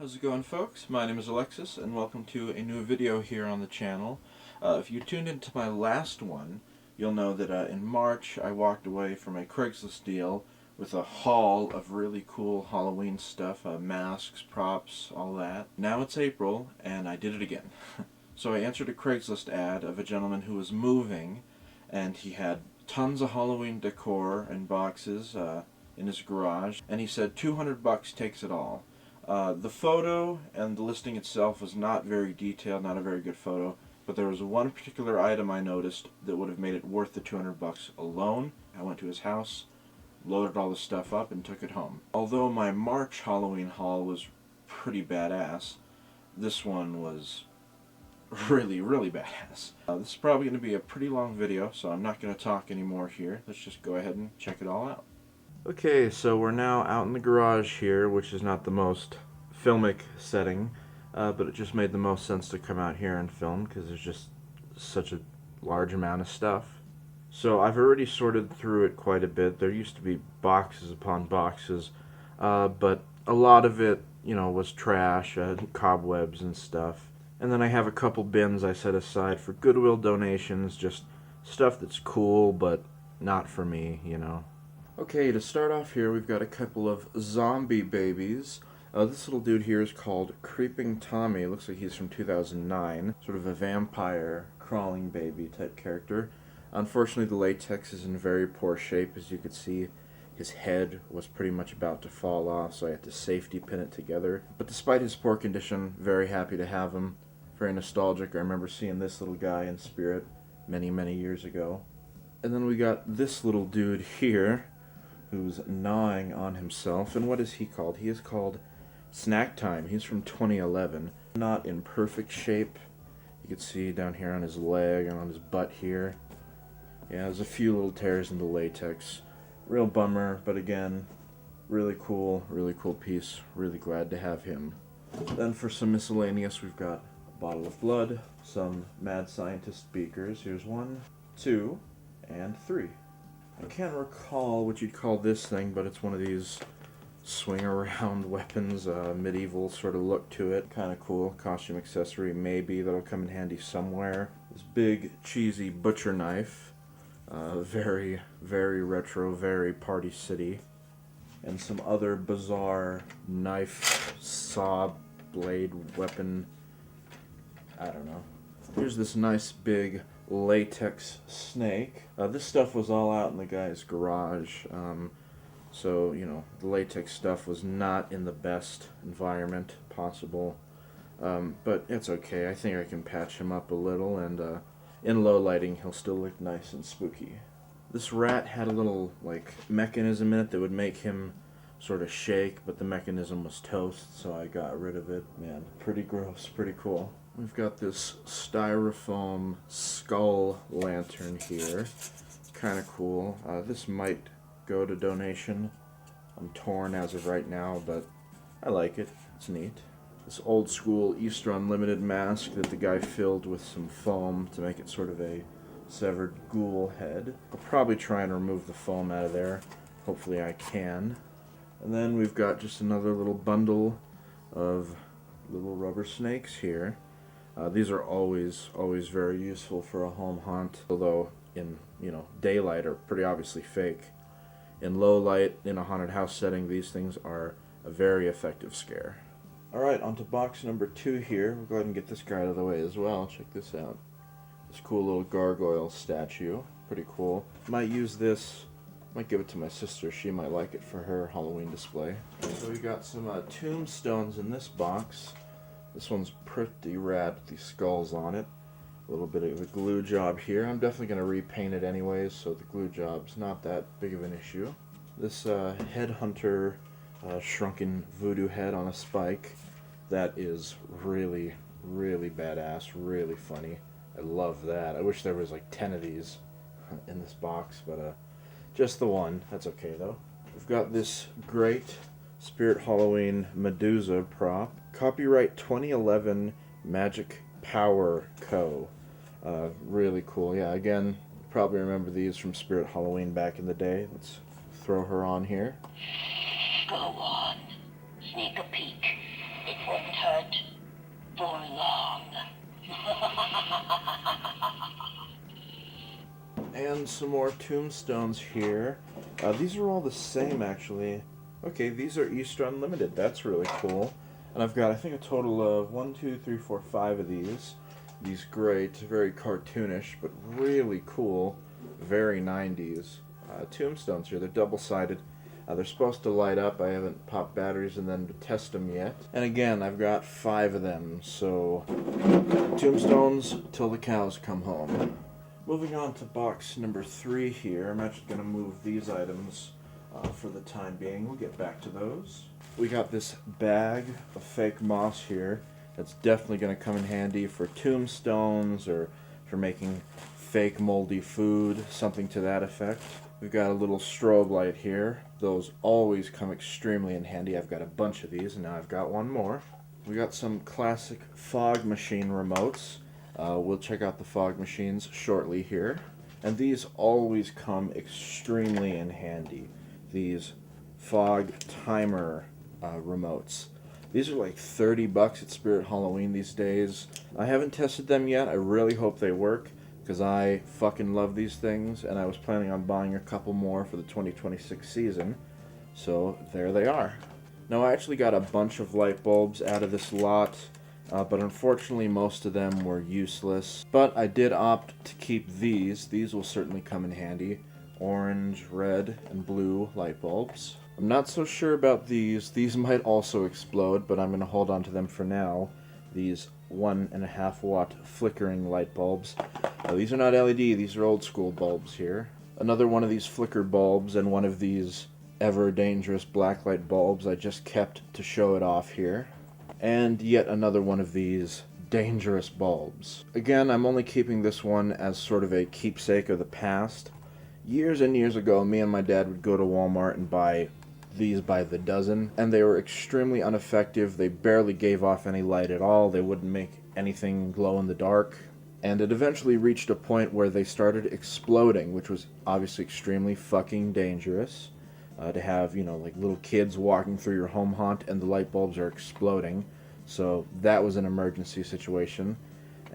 How's it going, folks? My name is Alexis and welcome to a new video here on the channel. If you tuned into my last one, you'll know that in March I walked away from a Craigslist deal with a haul of really cool Halloween stuff, masks, props, all that. Now it's April and I did it again. So I answered a Craigslist ad of a gentleman who was moving, and he had tons of Halloween decor and boxes in his garage, and he said $200 takes it all. The photo and the listing itself was not very detailed, not a very good photo, but there was one particular item I noticed that would have made it worth the $200 alone. I went to his house, loaded all the stuff up, and took it home. Although my March Halloween haul was pretty badass, this one was really badass. This is probably going to be a pretty long video, so I'm not going to talk anymore here. Let's just go ahead and check it all out. Okay, so we're now out in the garage here, which is not the most filmic setting, but it just made the most sense to come out here and film because there's just such a large amount of stuff. So I've already sorted through it quite a bit. There used to be boxes upon boxes, but a lot of it, you know, was trash, cobwebs and stuff. And then I have a couple bins I set aside for Goodwill donations, just stuff that's cool, but not for me, you know. Okay, to start off here, we've got a couple of zombie babies. This little dude here is called Creeping Tommy. It looks like he's from 2009. Sort of a vampire, crawling baby type character. Unfortunately, the latex is in very poor shape. As you could see, his head was pretty much about to fall off, so I had to safety pin it together. But despite his poor condition, very happy to have him. Very nostalgic. I remember seeing this little guy in spirit many years ago. And then we got this little dude here, who's gnawing on himself. And what is he called? He is called Snack Time. He's from 2011. Not in perfect shape. You can see down here on his leg and on his butt here. Yeah, there's a few little tears in the latex. Real bummer, but again, really cool piece. Really glad to have him. Then for some miscellaneous, we've got a bottle of blood, some Mad Scientist beakers. Here's 1, 2, and 3. I can't recall what you'd call this thing, but it's one of these swing around weapons, medieval sort of look to it. Kind of cool. Costume accessory, maybe, that'll come in handy somewhere. This big cheesy butcher knife, very retro, very Party City. And some other bizarre knife, saw, blade, weapon, I don't know. Here's this nice big latex snake. This stuff was all out in the guy's garage, so, you know, the latex stuff was not in the best environment possible, but it's okay. I think I can patch him up a little, and in low lighting he'll still look nice and spooky. This rat had a little, like, mechanism in it that would make him sort of shake, but the mechanism was toast, so I got rid of it. Man, pretty gross, pretty cool. We've got this styrofoam skull lantern here. Kind of cool. This might go to donation. I'm torn as of right now, but I like it. It's neat. This old school Easter Unlimited mask that the guy filled with some foam to make it sort of a severed ghoul head. I'll probably try and remove the foam out of there. Hopefully I can. And then we've got just another little bundle of little rubber snakes here. These are always very useful for a home haunt, although in, you know, daylight are pretty obviously fake. In low light, in a haunted house setting, these things are a very effective scare. Alright, on to box number 2 here. We'll go ahead and get this guy out of the way as well. Check this out. This cool little gargoyle statue. Pretty cool. Might use this, might give it to my sister. She might like it for her Halloween display. So we got some Tombstones in this box. This one's pretty rad with these skulls on it. A little bit of a glue job here. I'm definitely going to repaint it anyways, so the glue job's not that big of an issue. This headhunter shrunken voodoo head on a spike. That is really badass, really funny. I love that. I wish there was like 10 of these in this box, but just the one. That's okay though. We've got this great Spirit Halloween Medusa prop. Copyright 2011 Magic Power Co. Really cool. Yeah, again, probably remember these from Spirit Halloween back in the day. Let's throw her on here. Go on. Sneak a peek. It won't And some more Tombstones here. These are all the same, actually. Okay, these are Easter Unlimited. That's really cool. And I've got, I think, a total of 1, 2, 3, 4, 5 of these. These great, very cartoonish, but really cool, very 90s Tombstones here. They're double-sided. They're supposed to light up. I haven't popped batteries in them to test them yet. And again, I've got 5 of them, so Tombstones till the cows come home. Moving on to box number 3 here. I'm actually going to move these items for the time being. We'll get back to those. We got this bag of fake moss here. That's definitely going to come in handy for tombstones or for making fake moldy food, something to that effect. We've got a little strobe light here. Those always come extremely in handy. I've got a bunch of these, and now I've got one more. We got some classic fog machine remotes. We'll check out the fog machines shortly here. And these always come extremely in handy. These fog timer remotes. These are like $30 at Spirit Halloween these days. I haven't tested them yet. I really hope they work, because I fucking love these things, and I was planning on buying a couple more for the 2026 season. So there they are. Now I actually got a bunch of light bulbs out of this lot, but unfortunately most of them were useless. But I did opt to keep these. These will certainly come in handy. Orange, red, and blue light bulbs. I'm not so sure about these. These might also explode, but I'm going to hold on to them for now. These 1.5 watt flickering light bulbs. These are not LED, these are old school bulbs here. Another one of these flicker bulbs and one of these ever dangerous blacklight bulbs I just kept to show it off here. And yet another one of these dangerous bulbs. Again, I'm only keeping this one as sort of a keepsake of the past. Years and years ago, me and my dad would go to Walmart and buy these by the dozen, and they were extremely ineffective. They barely gave off any light at all. They wouldn't make anything glow in the dark. And it eventually reached a point where they started exploding, which was obviously extremely fucking dangerous. To have, you know, like little kids walking through your home haunt and the light bulbs are exploding. So that was an emergency situation,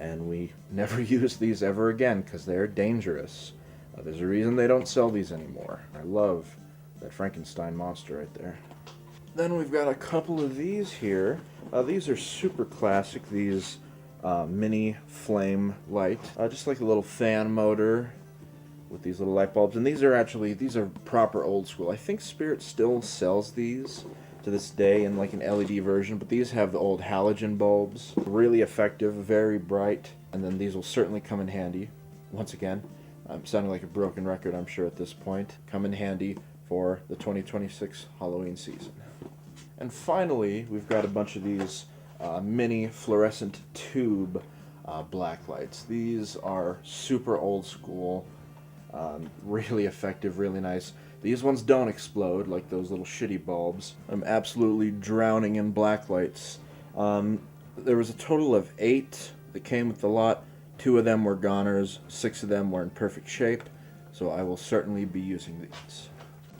and we never used these ever again because they're dangerous. There's a reason they don't sell these anymore. I love that Frankenstein monster right there. Then we've got a couple of these here. These are super classic, these mini flame light. Just like a little fan motor with these little light bulbs. And these are proper old school. I think Spirit still sells these to this day in like an LED version, but these have the old halogen bulbs. Really effective, very bright, and then these will certainly come in handy. Once again, I'm sounding like a broken record, I'm sure, at this point. Come in handy for the 2026 Halloween season. And finally, we've got a bunch of these mini fluorescent tube black lights. These are super old school, really effective, really nice. These ones don't explode like those little shitty bulbs. I'm absolutely drowning in black lights. There was a total of 8 that came with the lot. 2 of them were goners, 6 of them were in perfect shape, so I will certainly be using these.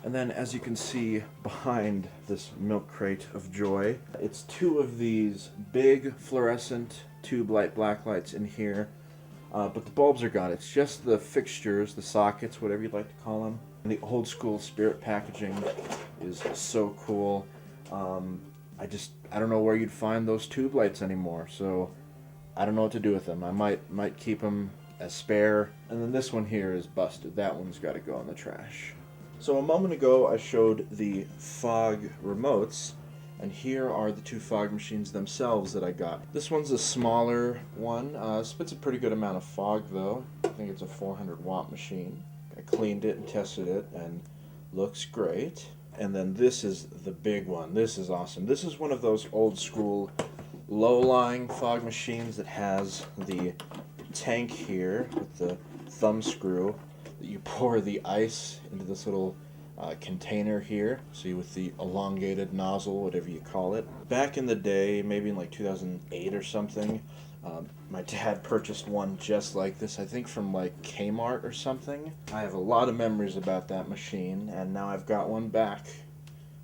And then, as you can see behind this milk crate of joy, it's 2 of these big fluorescent tube light black lights in here, but the bulbs are gone. It's just the fixtures, the sockets, whatever you'd like to call them. And the old school Spirit packaging is so cool. I don't know where you'd find those tube lights anymore, so I don't know what to do with them. I might keep them as spare. And then this one here is busted. That one's got to go in the trash. So a moment ago I showed the fog remotes, and here are the 2 fog machines themselves that I got. This one's a smaller one. Spits a pretty good amount of fog though. I think it's a 400 watt machine. I cleaned it and tested it and looks great. And then this is the big one. This is awesome. This is one of those old school low-lying fog machines that has the tank here with the thumb screw that you pour the ice into this little container here. See, with the elongated nozzle, whatever you call it. Back in the day, maybe in like 2008 or something, my dad purchased one just like this, I think from like Kmart or something. I have a lot of memories about that machine, and now I've got one back.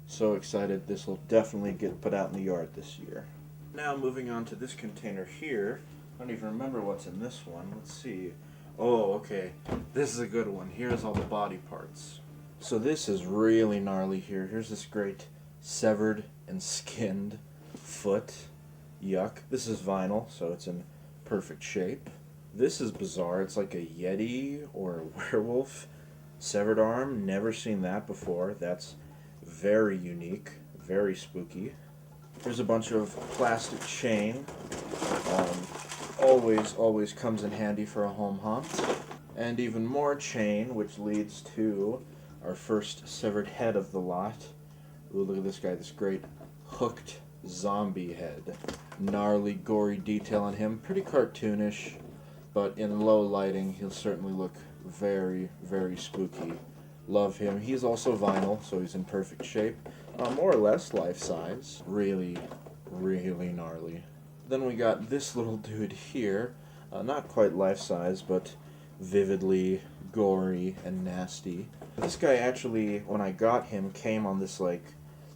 So excited. This will definitely get put out in the yard this year. Now moving on to this container here. I don't even remember what's in this one. Let's see. Oh, okay. This is a good one. Here's all the body parts. So this is really gnarly here. Here's this great severed and skinned foot. Yuck. This is vinyl, so it's in perfect shape. This is bizarre. It's like a yeti or a werewolf. Severed arm. Never seen that before. That's very unique. Very spooky. There's a bunch of plastic chain. Always comes in handy for a home haunt. And even more chain, which leads to our first severed head of the lot. Ooh, look at this guy, this great hooked zombie head. Gnarly, gory detail on him. Pretty cartoonish, but in low lighting, he'll certainly look very, very spooky. Love him. He's also vinyl, so he's in perfect shape. More or less life-size. Really, really gnarly. Then we got this little dude here. Not quite life-size, but vividly gory and nasty. This guy actually, when I got him, came on this like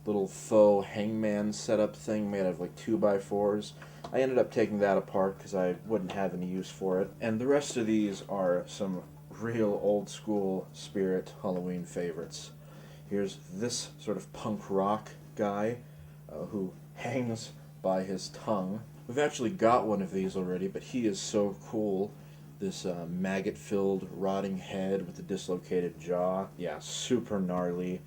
little faux hangman setup thing made of like 2x4s. I ended up taking that apart because I wouldn't have any use for it. And the rest of these are some real old school Spirit Halloween favorites. Here's this sort of punk rock guy who hangs by his tongue. We've actually got one of these already, but he is so cool. This maggot-filled, rotting head with a dislocated jaw. Yeah, super gnarly.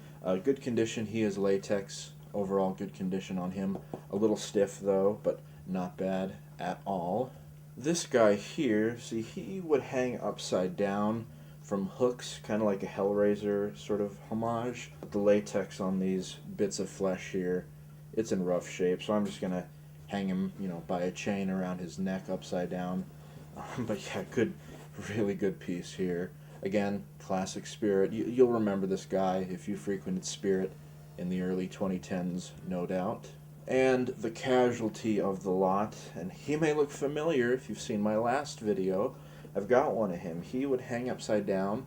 Good condition. He is latex. Overall good condition on him. A little stiff, though, but not bad at all. This guy here, see, he would hang upside down from hooks, kind of like a Hellraiser sort of homage. But the latex on these bits of flesh here, it's in rough shape, so I'm just going to hang him, by a chain around his neck upside down. But yeah, really good piece here. Again, classic Spirit. You'll remember this guy if you frequented Spirit in the early 2010s, no doubt. And the casualty of the lot, and he may look familiar if you've seen my last video. I've got one of him. He would hang upside down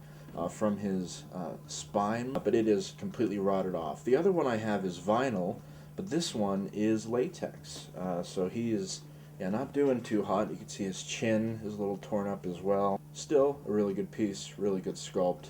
from his spine, but it is completely rotted off. The other one I have is vinyl, but this one is latex. So he is not doing too hot. You can see his chin is a little torn up as well. Still a really good piece, really good sculpt,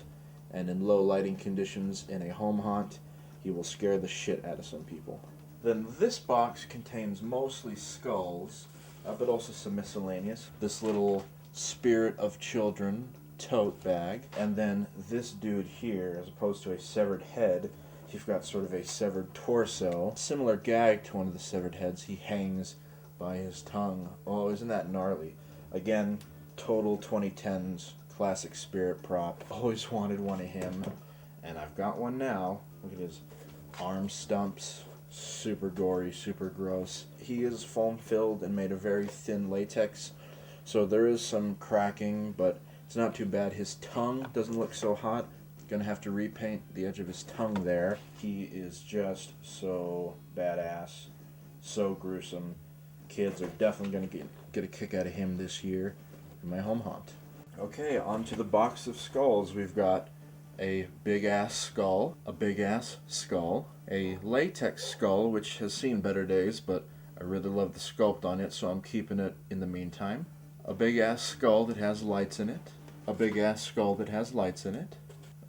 and in low lighting conditions in a home haunt, he will scare the shit out of some people. Then this box contains mostly skulls, but also some miscellaneous. This little Spirit of Children tote bag, and then this dude here, as opposed to a severed head, you've got sort of a severed torso. Similar gag to one of the severed heads, he hangs by his tongue. Oh, isn't that gnarly? Again, total 2010s classic Spirit prop. Always wanted one of him, and I've got one now. Look at his arm stumps. Super gory, super gross. He is foam filled and made of very thin latex, so there is some cracking, but it's not too bad. His tongue doesn't look so hot. Gonna have to repaint the edge of his tongue there. He is just so badass, so gruesome. Kids are definitely gonna get a kick out of him this year in my home haunt. Okay, on to the box of skulls. We've got a big-ass skull, a big-ass skull, a latex skull, which has seen better days, but I really love the sculpt on it, so I'm keeping it in the meantime. A big-ass skull that has lights in it, a big-ass skull that has lights in it,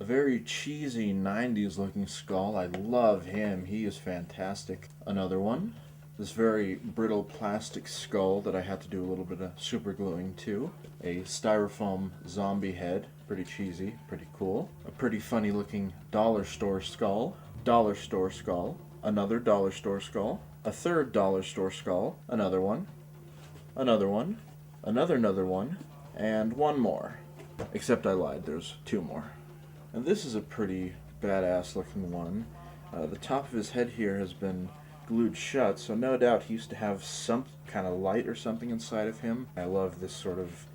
a very cheesy 90s looking skull. I love him. He is fantastic. Another one. This very brittle plastic skull that I had to do a little bit of super gluing to. A styrofoam zombie head. Pretty cheesy. Pretty cool. A pretty funny looking dollar store skull. Dollar store skull. Another dollar store skull. A third dollar store skull. Another one. Another one. Another one. And one more. Except I lied. There's two more. And this is a pretty badass looking one. The top of his head here has been glued shut, so no doubt he used to have some kind of light or something inside of him. I love this sort of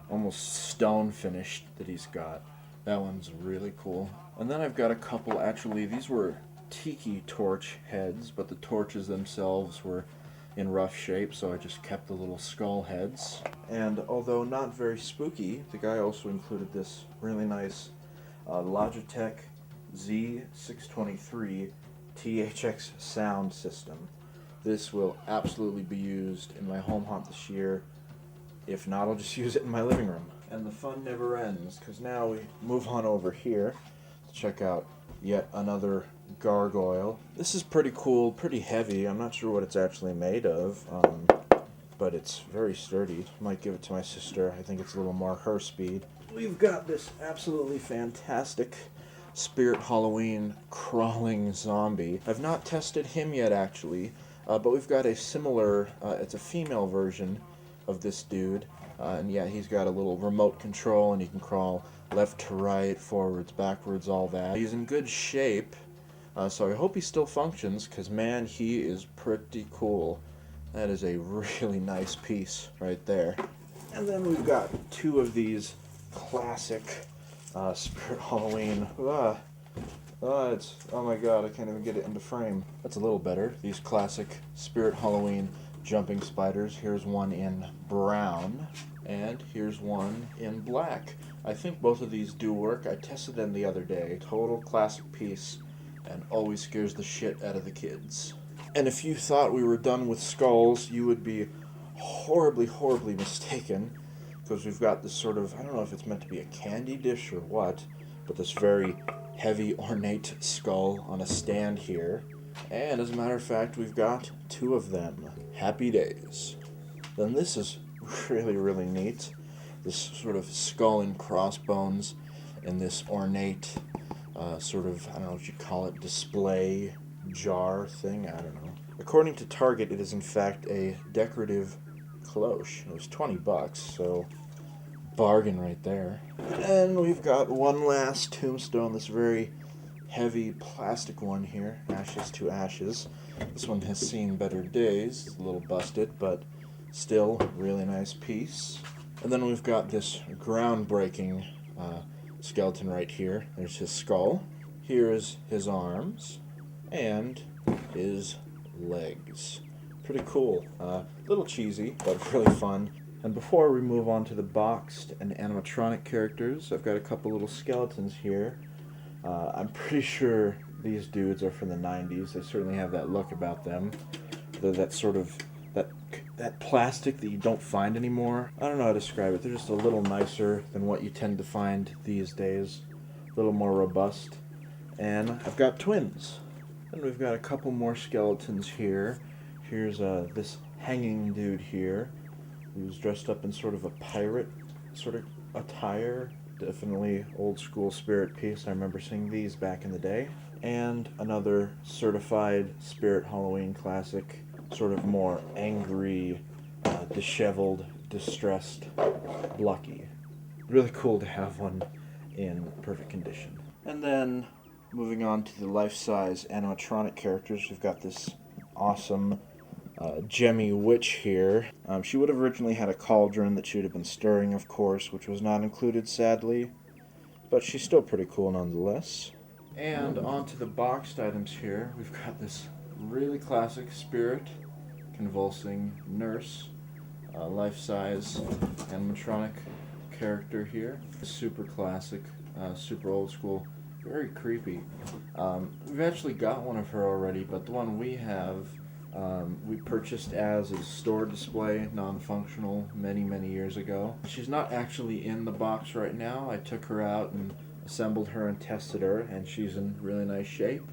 almost stone finish that he's got. That one's really cool. And then I've got a couple, actually, these were tiki torch heads, but the torches themselves were in rough shape, so I just kept the little skull heads. And although not very spooky, the guy also included this really nice Logitech Z623 THX sound system. This will absolutely be used in my home haunt this year. If not, I'll just use it in my living room. And the fun never ends, because now we move on over here to check out yet another gargoyle. This is pretty cool, pretty heavy. I'm not sure what it's actually made of, but it's very sturdy. Might give it to my sister. I think it's a little more her speed. We've got this absolutely fantastic Spirit Halloween crawling zombie. I've not tested him yet, actually, but we've got a similar, it's a female version of this dude. And yeah, he's got a little remote control, and he can crawl left to right, forwards, backwards, all that. He's in good shape, so I hope he still functions, because man, he is pretty cool. That is a really nice piece right there. And then we've got two of these classic Spirit Halloween. Oh my god, I can't even get it into frame. That's a little better. These classic Spirit Halloween jumping spiders. Here's one in brown, and here's one in black. I think both of these do work. I tested them the other day. Total classic piece, and always scares the shit out of the kids. And if you thought we were done with skulls, you would be horribly, horribly mistaken, because we've got this sort of, I don't know if it's meant to be a candy dish or what, but this very heavy, ornate skull on a stand here. And as a matter of fact, we've got two of them. Happy days. Then this is really, really neat. This sort of skull and crossbones in this ornate sort of, I don't know what you call it, display jar thing, I don't know. According to Target, it is in fact a decorative cloche. It was $20, so bargain right there. And we've got one last tombstone, this very heavy plastic one here, Ashes to Ashes. This one has seen better days. It's a little busted, but still really nice piece. And then we've got this groundbreaking skeleton right here. There's his skull. Here's his arms and his legs. Pretty cool. Little cheesy, but really fun. And before we move on to the boxed and animatronic characters, I've got a couple little skeletons here. I'm pretty sure these dudes are from the 90s. They certainly have that look about them. They're that sort of, that plastic that you don't find anymore. I don't know how to describe it. They're just a little nicer than what you tend to find these days. A little more robust. And I've got twins. And we've got a couple more skeletons here. Here's this hanging dude here, who's dressed up in sort of a pirate sort of attire. Definitely old school spirit piece. I remember seeing these back in the day. And another certified Spirit Halloween classic, sort of more angry, disheveled, distressed Lucky. Really cool to have one in perfect condition. And then moving on to the life-size animatronic characters, we've got this awesome Gemmy Witch here. She would have originally had a cauldron that she would have been stirring, of course, which was not included, sadly. But she's still pretty cool nonetheless. And on to the boxed items here. We've got this really classic Spirit Convulsing Nurse, life-size animatronic character here. Super classic, super old school, very creepy. We've actually got one of her already, but the one we have we purchased as a store display, non-functional, many, many years ago. She's not actually in the box right now. I took her out and assembled her and tested her, and she's in really nice shape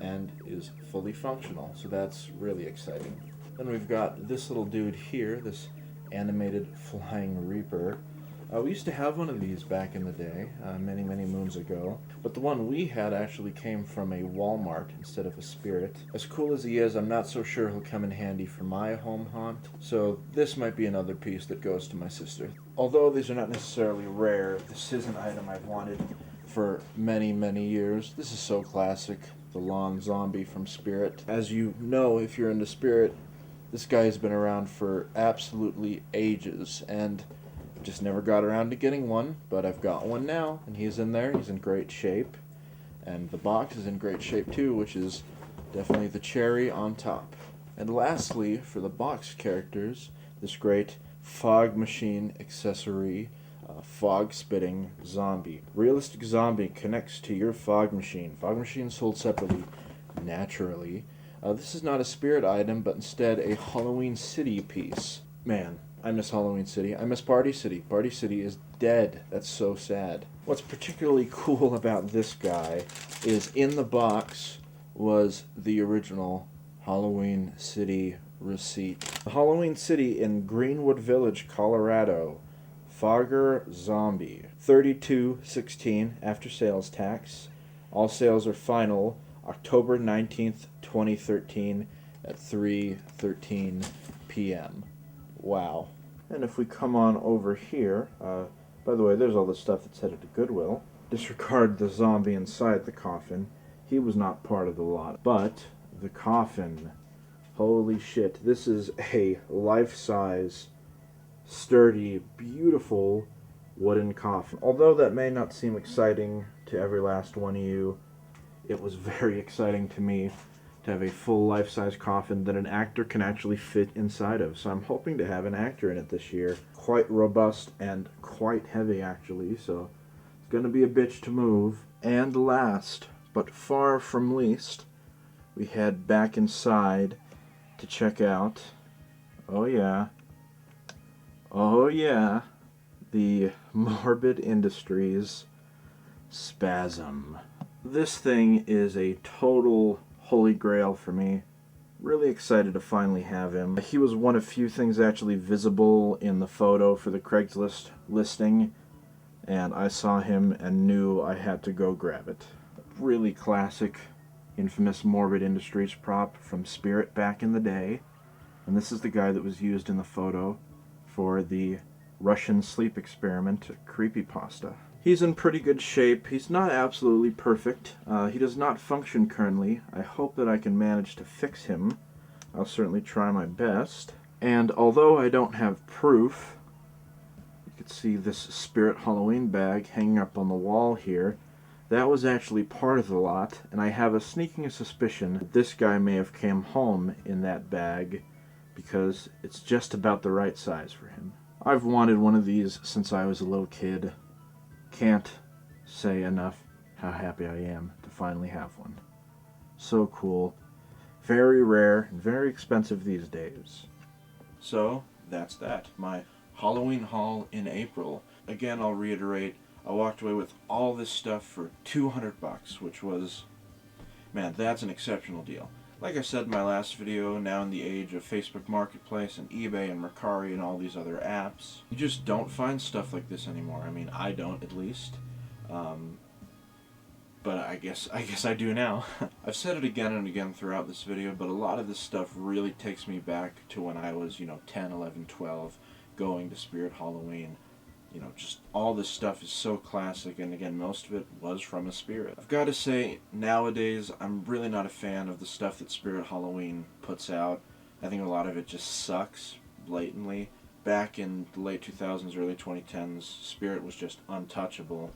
and is fully functional, so that's really exciting. Then we've got this little dude here, this animated flying reaper. We used to have one of these back in the day, many, many moons ago, but the one we had actually came from a Walmart instead of a Spirit. As cool as he is, I'm not so sure he'll come in handy for my home haunt, so this might be another piece that goes to my sister. Although these are not necessarily rare, this is an item I've wanted for many, many years. This is so classic, the lawn zombie from Spirit. As you know, if you're into Spirit, this guy has been around for absolutely ages, and just never got around to getting one, but I've got one now, and he's in there. He's in great shape, and the box is in great shape too, which is definitely the cherry on top. And lastly, for the box characters, this great fog machine accessory, fog spitting zombie. Realistic zombie connects to your fog machine. Fog machine sold separately, naturally. This is not a Spirit item, but instead a Halloween City piece. Man, I miss Halloween City. I miss Party City. Party City is dead. That's so sad. What's particularly cool about this guy is in the box was the original Halloween City receipt. Halloween City in Greenwood Village, Colorado. Fogger Zombie. $32.16 after sales tax. All sales are final October 19th, 2013 at 3:13 p.m. Wow. And if we come on over here, by the way, there's all the stuff that's headed to Goodwill. Disregard the zombie inside the coffin. He was not part of the lot. But the coffin, holy shit. This is a life-size, sturdy, beautiful wooden coffin. Although that may not seem exciting to every last one of you, it was very exciting to me to have a full life-size coffin that an actor can actually fit inside of. So I'm hoping to have an actor in it this year. Quite robust and quite heavy, actually, so it's going to be a bitch to move. And last, but far from least, we head back inside to check out, oh yeah, the Morbid Industries Spasm. This thing is a total holy grail for me. Really excited to finally have him. He was one of few things actually visible in the photo for the Craigslist listing, and I saw him and knew I had to go grab it. Really classic, infamous Morbid Industries prop from Spirit back in the day, and this is the guy that was used in the photo for the Russian sleep experiment creepypasta. He's in pretty good shape. He's not absolutely perfect. He does not function currently. I hope that I can manage to fix him. I'll certainly try my best. And although I don't have proof, you can see this Spirit Halloween bag hanging up on the wall here. That was actually part of the lot, and I have a sneaking suspicion that this guy may have come home in that bag because it's just about the right size for him. I've wanted one of these since I was a little kid. Can't say enough how happy I am to finally have one. So cool. Very rare and very expensive these days. So, that's that. My Halloween haul in April. Again, I'll reiterate, I walked away with all this stuff for $200, which was, man, that's an exceptional deal. Like I said in my last video, now in the age of Facebook Marketplace and eBay and Mercari and all these other apps, you just don't find stuff like this anymore. I mean, I don't, at least. But I guess I do now. I've said it again and again throughout this video, but a lot of this stuff really takes me back to when I was, 10, 11, 12, going to Spirit Halloween. Just all this stuff is so classic, and again, most of it was from a Spirit. I've got to say, nowadays, I'm really not a fan of the stuff that Spirit Halloween puts out. I think a lot of it just sucks, blatantly. Back in the late 2000s, early 2010s, Spirit was just untouchable,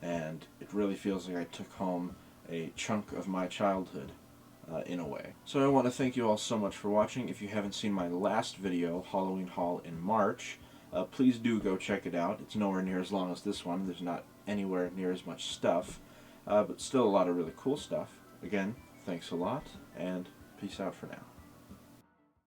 and it really feels like I took home a chunk of my childhood, in a way. So I want to thank you all so much for watching. If you haven't seen my last video, Halloween Haul in March, please do go check it out. It's nowhere near as long as this one. There's not anywhere near as much stuff, but still a lot of really cool stuff. Again, thanks a lot, and peace out for now.